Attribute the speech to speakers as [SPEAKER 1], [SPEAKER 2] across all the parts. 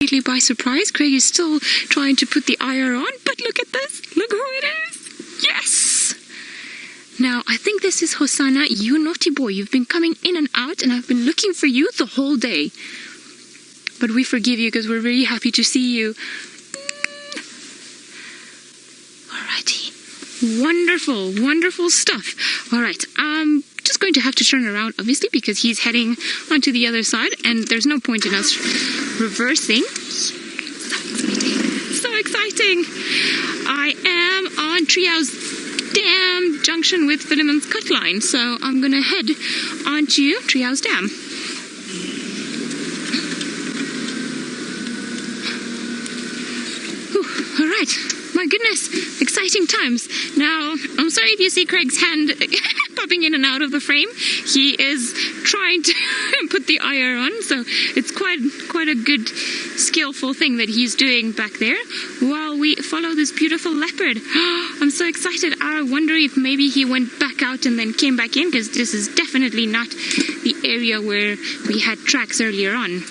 [SPEAKER 1] completely by surprise. Craig is still trying to put the IR on, but look at this. Look who it is. Yes! Now, I think this is Hosana. You naughty boy. You've been coming in and out, and I've been looking for you the whole day. But we forgive you because we're very happy to see you. Alrighty. Wonderful, wonderful stuff. Alright, just going to have to turn around, obviously, because he's heading onto the other side, and there's no point in us reversing. So exciting! I am on Treehouse Dam junction with Philemon's Cut Line, so I'm gonna head onto Treehouse Dam. All right, my goodness, exciting times. Now, I'm sorry if you see Craig's hand popping in and out of the frame. He is trying to put the IR on, so it's quite a good, skillful thing that he's doing back there while we follow this beautiful leopard. I'm so excited. I wonder if maybe he went back out and then came back in, because this is definitely not the area where we had tracks earlier on.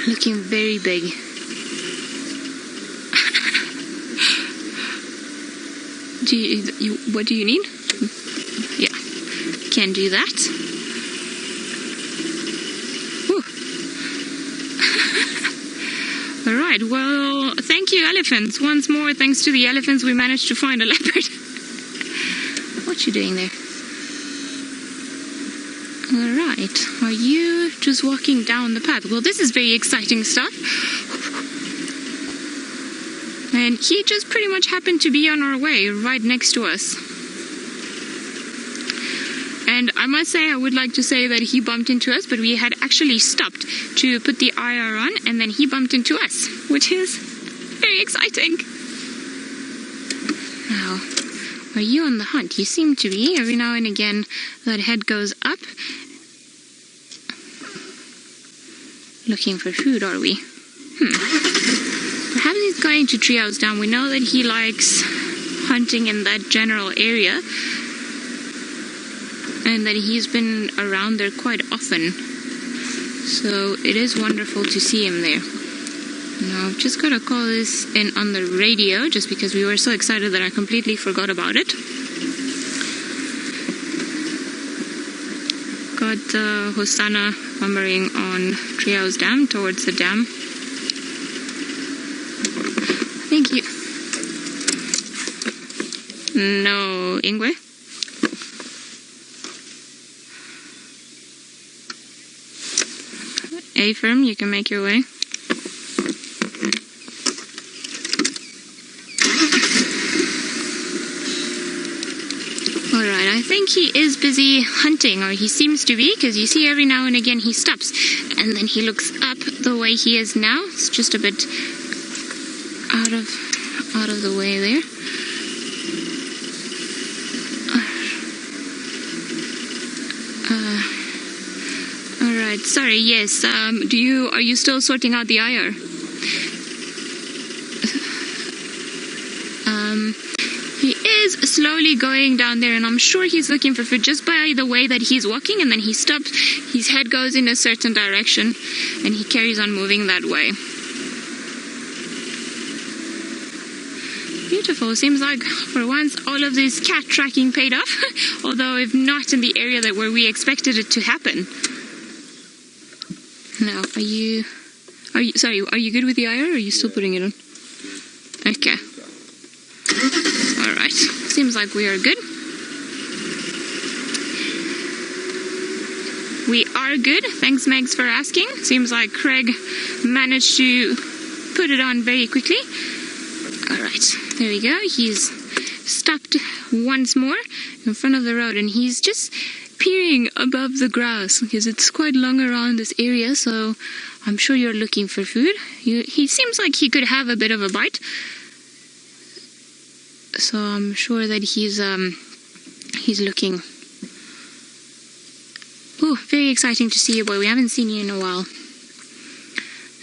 [SPEAKER 1] Looking very big. What do you need? Yeah, can do that. All right, well, thank you, elephants. Once more, thanks to the elephants, we managed to find a leopard. What you doing there? All right, are you just walking down the path? Well, this is very exciting stuff. And he just pretty much happened to be on our way, right next to us. And I must say, I would like to say that he bumped into us, but we had actually stopped to put the IR on, and then he bumped into us, which is very exciting. Now, are you on the hunt? You seem to be. Every now and again, that head goes up. Looking for food, are we? Perhaps he's going to Treehouse Dam. We know that he likes hunting in that general area, and that he's been around there quite often. So it is wonderful to see him there. Now, I've just got to call this in on the radio, just because we were so excited that I completely forgot about it. Got Hosana lumbering on Treehouse Dam towards the dam. Thank you. No, Ingwe? A-firm, you can make your way. Alright, I think he is busy hunting, or he seems to be, because you see every now and again he stops, and then he looks up the way he is now. It's just a bit out of the way there. Alright, sorry, yes. Are you still sorting out the IR? He is slowly going down there, and I'm sure he's looking for food just by the way that he's walking, and then he stops, his head goes in a certain direction, and he carries on moving that way. Beautiful. Seems like for once all of this cat tracking paid off, although if not in the area that where we expected it to happen. Now, are you good with the IR, or are you still putting it on? Okay. Alright. Seems like we are good. We are good. Thanks, Megs, for asking. Seems like Craig managed to put it on very quickly. Alright, there we go. He's stopped once more in front of the road, and he's just peering above the grass because it's quite long around this area, so I'm sure you're looking for food. He seems like he could have a bit of a bite, so I'm sure that he's looking. Oh, very exciting to see you, boy. We haven't seen you in a while.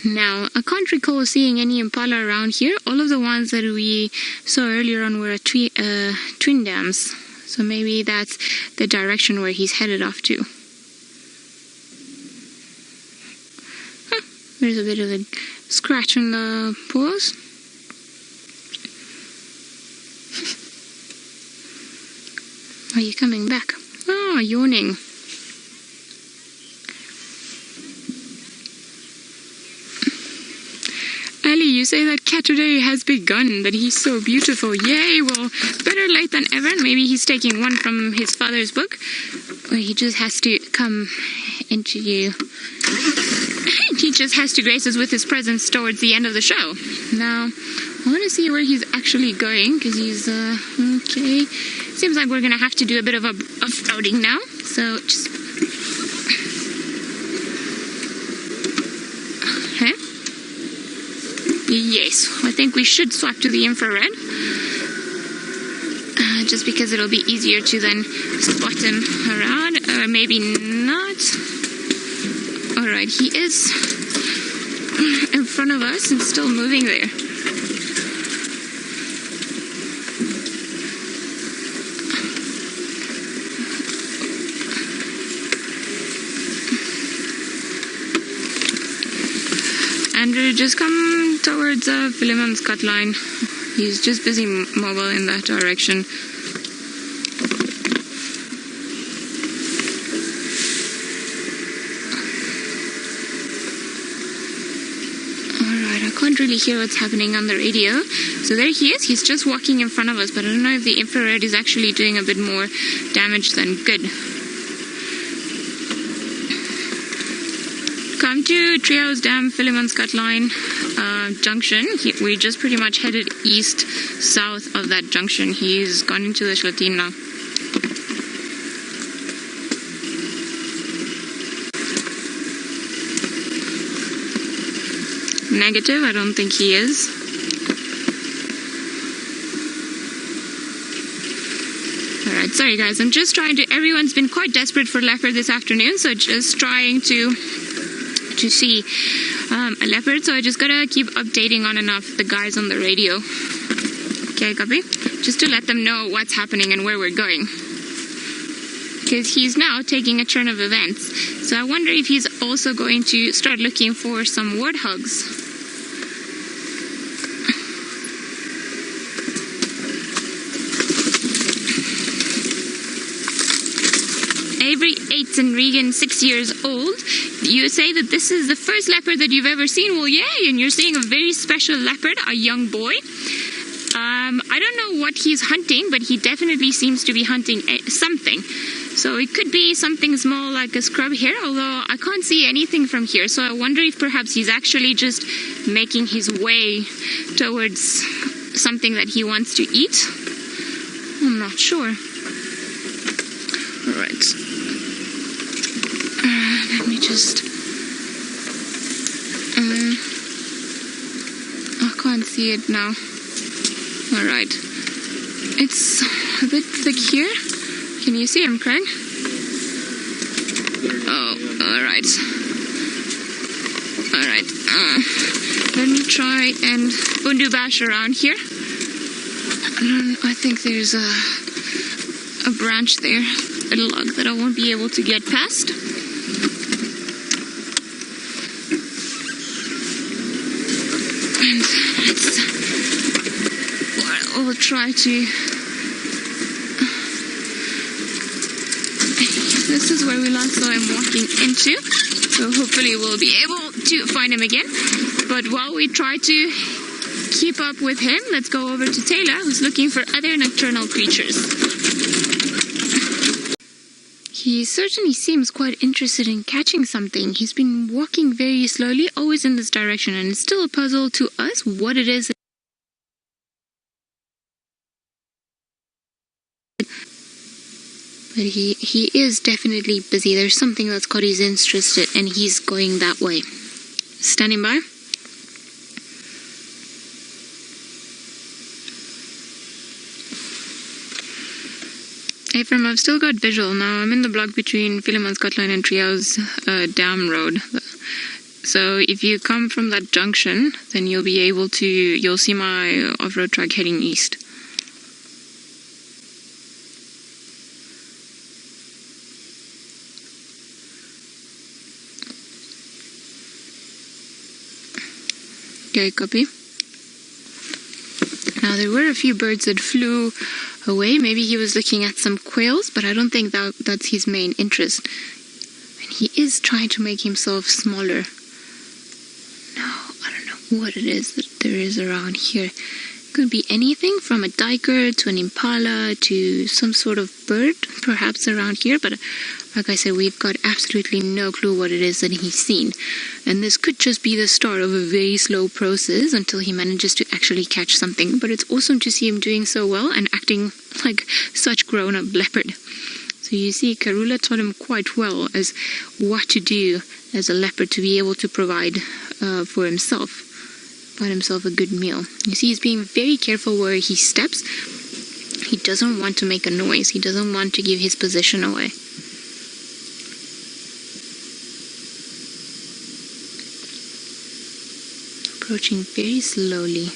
[SPEAKER 1] Now, I can't recall seeing any impala around here. All of the ones that we saw earlier on were twin dams. So maybe that's the direction where he's headed off to. There's a bit of a scratch on the paws. Are you coming back? Ah, yawning. Ellie, you say that cat today has begun, that he's so beautiful. Yay, well, better late than ever. Maybe he's taking one from his father's book, or he just has to come into you. He just has to grace us with his presence towards the end of the show. Now, I want to see where he's actually going, because he's, okay. Seems like we're going to have to do a bit of off-roading now, so just... Huh? Yes, I think we should swap to the infrared. Just because it'll be easier to then spot him around, or maybe not. Alright, he is in front of us and still moving there. Andrew, just come towards Philemon's cut line. He's just busy mobile in that direction. Alright, I can't really hear what's happening on the radio. So there he is. He's just walking in front of us, but I don't know if the infrared is actually doing a bit more damage than good. Come to Treehouse Dam, Philemon's Cut Line junction. We just pretty much headed east-south of that junction. He's gone into the Shlatine now. Negative, I don't think he is. Alright, sorry guys, I'm just trying to... Everyone's been quite desperate for leopard this afternoon, so just trying to see a leopard, so I just gotta keep updating on and off the guys on the radio. Okay, copy? Just to let them know what's happening and where we're going. Because he's now taking a turn of events. So I wonder if he's also going to start looking for some warthogs. Avery 8 and Regan 6 years old. You say that this is the first leopard that you've ever seen. Well, yay, and you're seeing a very special leopard, a young boy. I don't know what he's hunting, but he definitely seems to be hunting something. So it could be something small like a scrub hare, although I can't see anything from here. So I wonder if perhaps he's actually just making his way towards something that he wants to eat. I'm not sure. All right. Let me just... I can't see it now. Alright. It's a bit thick here. Can you see him, Craig? Oh, alright. Alright. Let me try and bundu bash around here. I think there's a branch there, a log that I won't be able to get past. And we'll try to... This is where we last saw him walking into, so hopefully we'll be able to find him again. But while we try to keep up with him, let's go over to Taylor, who's looking for other nocturnal creatures. He certainly seems quite interested in catching something. He's been walking very slowly, always in this direction, and it's still a puzzle to us what it is. But he is definitely busy. There's something that's caught his interest, and he's going that way. Standing by. Hey, From, I've still got visual now. I'm in the block between Philemon's Cut Line and Treehouse Dam Road. So if you come from that junction, then you'll be able to, you'll see my off-road truck heading east. Okay, copy. Now there were a few birds that flew away. Maybe he was looking at some quails, but I don't think that's his main interest. And he is trying to make himself smaller. Now, I don't know what it is that there is around here. Could be anything from a duiker to an impala to some sort of bird, perhaps around here, but like I said, we've got absolutely no clue what it is that he's seen. And this could just be the start of a very slow process until he manages to actually catch something. But it's awesome to see him doing so well and acting like such grown-up leopard. So you see, Karula taught him quite well as what to do as a leopard to be able to provide for himself. Find himself a good meal. You see, he's being very careful where he steps. He doesn't want to make a noise. He doesn't want to give his position away. Approaching very slowly.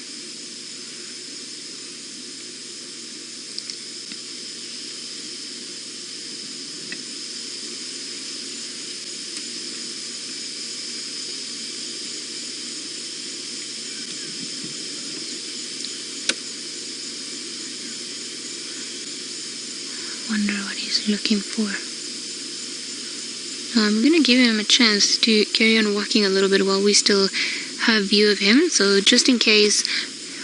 [SPEAKER 1] Wonder what he's looking for. I'm gonna give him a chance to carry on walking a little bit while we still have view of him, so just in case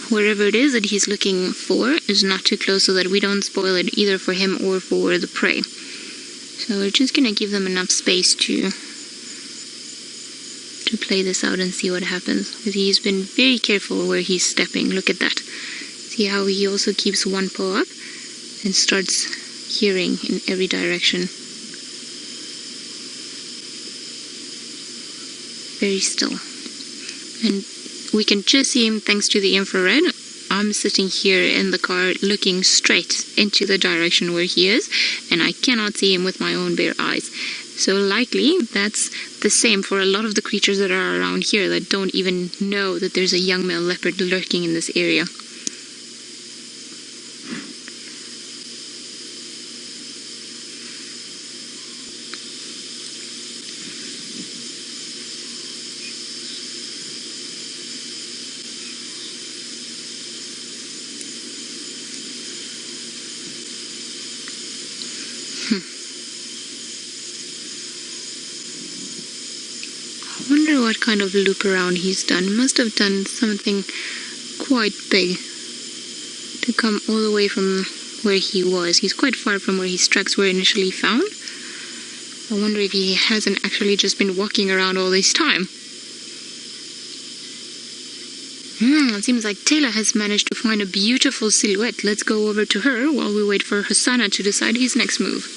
[SPEAKER 1] wherever it is that he's looking for is not too close, so that we don't spoil it either for him or for the prey. So we're just gonna give them enough space to play this out and see what happens, because he's been very careful where he's stepping. Look at that. See how he also keeps one paw up and starts hearing in every direction. Very still. And we can just see him thanks to the infrared. I'm sitting here in the car looking straight into the direction where he is, and I cannot see him with my own bare eyes. So likely that's the same for a lot of the creatures that are around here that don't even know that there's a young male leopard lurking in this area. I wonder what kind of loop around he's done. He must have done something quite big to come all the way from where he was. He's quite far from where his tracks were initially found. I wonder if he hasn't actually just been walking around all this time. It seems like Taylor has managed to find a beautiful silhouette. Let's go over to her while we wait for Hosana to decide his next move.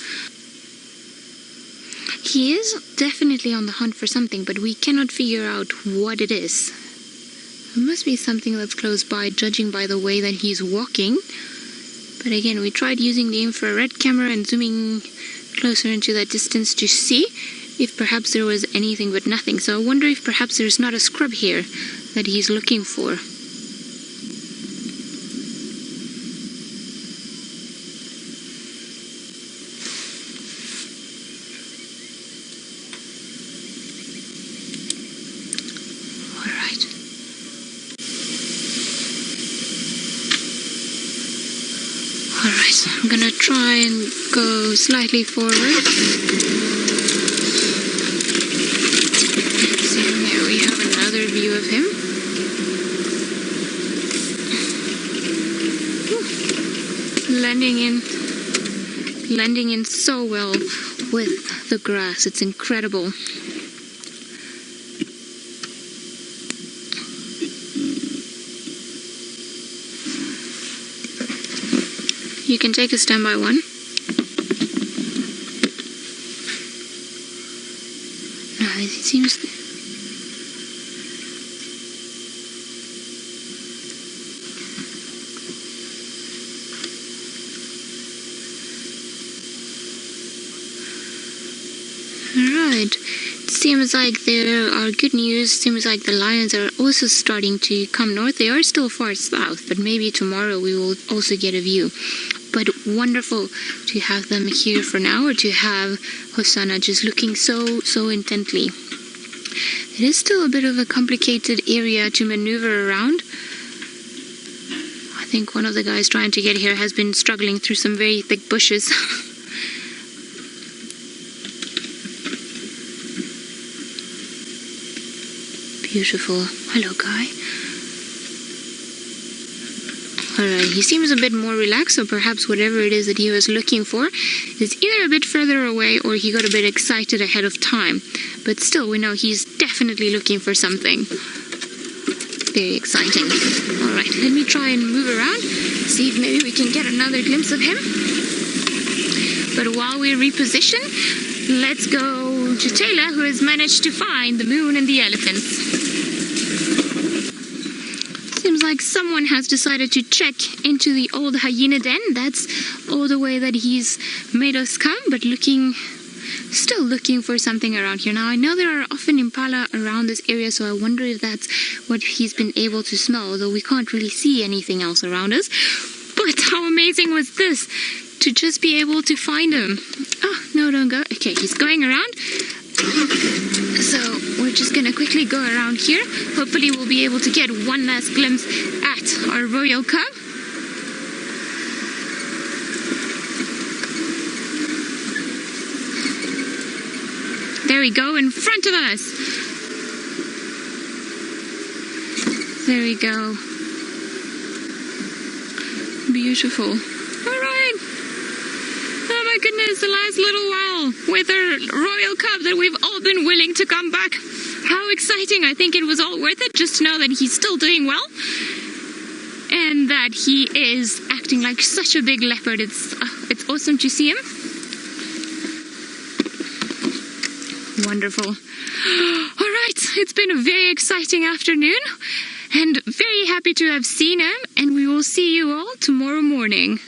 [SPEAKER 1] He is definitely on the hunt for something, but we cannot figure out what it is. It must be something that's close by, judging by the way that he's walking. But again, we tried using the infrared camera and zooming closer into that distance to see if perhaps there was anything, but nothing. So I wonder if perhaps there's not a scrub here that he's looking for. Alright, I'm gonna try and go slightly forward. So there we have another view of him. Blending in so well with the grass. It's incredible. You can take a standby one. No, it seems... Alright. It seems like there are good news. Seems like the lions are also starting to come north. They are still far south, but maybe tomorrow we will also get a view. But wonderful to have them here for now, or to have Hosana just looking so intently. it is still a bit of a complicated area to maneuver around. I think one of the guys trying to get here has been struggling through some very thick bushes. Beautiful. Hello, guy. Alright, he seems a bit more relaxed, so perhaps whatever it is that he was looking for is either a bit further away or he got a bit excited ahead of time. But still, we know he's definitely looking for something. Very exciting. Alright, let me try and move around, see if maybe we can get another glimpse of him. But while we reposition, let's go to Taylor, who has managed to find the moon and the elephants. Seems like someone has decided to check into the old hyena den. That's all the way that he's made us come, but still looking for something around here. Now, I know there are often impala around this area, so I wonder if that's what he's been able to smell, although we can't really see anything else around us. But how amazing was this, to just be able to find him? Oh, no, don't go. Okay, he's going around. So we're just gonna quickly go around here. Hopefully we'll be able to get one last glimpse at our royal cub. There we go, in front of us. There we go. Beautiful. All right. Oh my goodness, the last little while with our royal cub that we've all been willing to come back. How exciting. I think it was all worth it just to know that he's still doing well and that he is acting like such a big leopard. It's awesome to see him. Wonderful. All right, it's been a very exciting afternoon and very happy to have seen him, and we will see you all tomorrow morning.